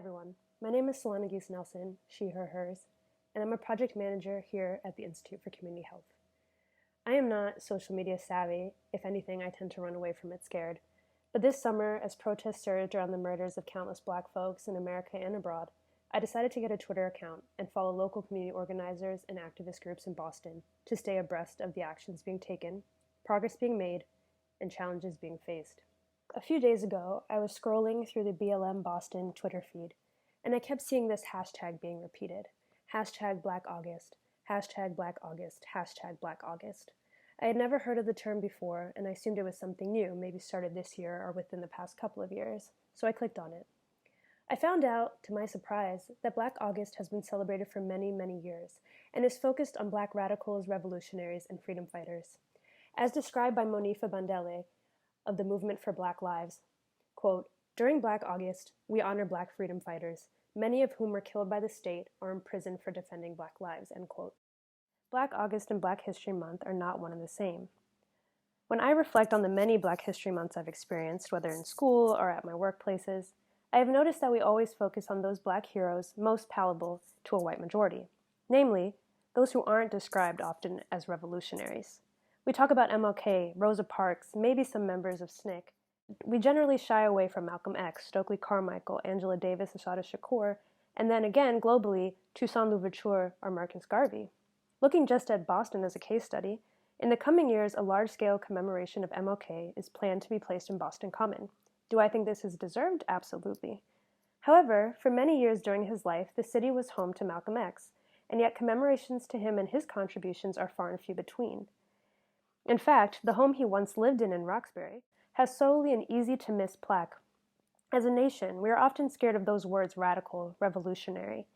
everyone. My name is Solana Geese Nelson, she, her, hers, and I'm a project manager here at the Institute for Community Health. I am not social media savvy. If anything, I tend to run away from it scared. But this summer, as protests surged around the murders of countless Black folks in America and abroad, I decided to get a Twitter account and follow local community organizers and activist groups in Boston to stay abreast of the actions being taken, progress being made, and challenges being faced. A few days ago, I was scrolling through the BLM Boston Twitter feed, and I kept seeing this hashtag being repeated. Hashtag Black August, hashtag Black August, hashtag Black August. I had never heard of the term before, and I assumed it was something new, maybe started this year or within the past couple of years, so I clicked on it. I found out, to my surprise, that Black August has been celebrated for many, many years, and is focused on Black radicals, revolutionaries, and freedom fighters. As described by Monifa Bandele, of the Movement for Black Lives, quote, "During Black August, we honor Black freedom fighters, many of whom were killed by the state or imprisoned for defending Black lives," end quote. Black August and Black History Month are not one and the same. When I reflect on the many Black History Months I've experienced, whether in school or at my workplaces, I have noticed that we always focus on those Black heroes most palatable to a white majority, namely, those who aren't described often as revolutionaries. We talk about MLK, Rosa Parks, maybe some members of SNCC. We generally shy away from Malcolm X, Stokely Carmichael, Angela Davis, Assata Shakur, and then again, globally, Toussaint Louverture or Marcus Garvey. Looking just at Boston as a case study, in the coming years, a large-scale commemoration of MLK is planned to be placed in Boston Common. Do I think this is deserved? Absolutely. However, for many years during his life, the city was home to Malcolm X, and yet commemorations to him and his contributions are far and few between. In fact, the home he once lived in Roxbury has solely an easy-to-miss plaque. As a nation, we are often scared of those words radical, revolutionary.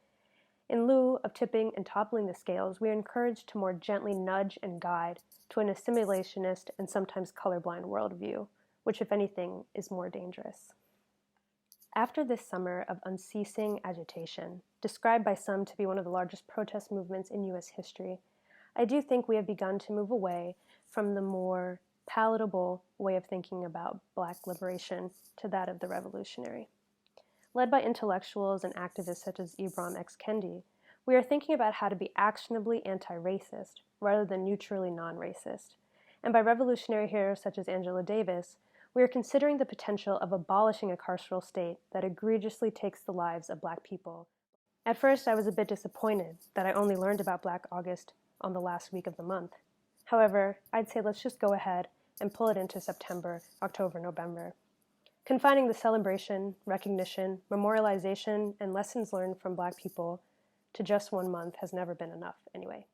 In lieu of tipping and toppling the scales, we are encouraged to more gently nudge and guide to an assimilationist and sometimes colorblind worldview, which, if anything, is more dangerous. After this summer of unceasing agitation, described by some to be one of the largest protest movements in U.S. history, I do think we have begun to move away from the more palatable way of thinking about Black liberation to that of the revolutionary. Led by intellectuals and activists such as Ibram X. Kendi, we are thinking about how to be actionably anti-racist rather than neutrally non-racist. And by revolutionary heroes such as Angela Davis, we are considering the potential of abolishing a carceral state that egregiously takes the lives of Black people. At first, I was a bit disappointed that I only learned about Black August on the last week of the month. However, I'd say let's just go ahead and pull it into September, October, November. Confining the celebration, recognition, memorialization, and lessons learned from Black people to just 1 month has never been enough anyway.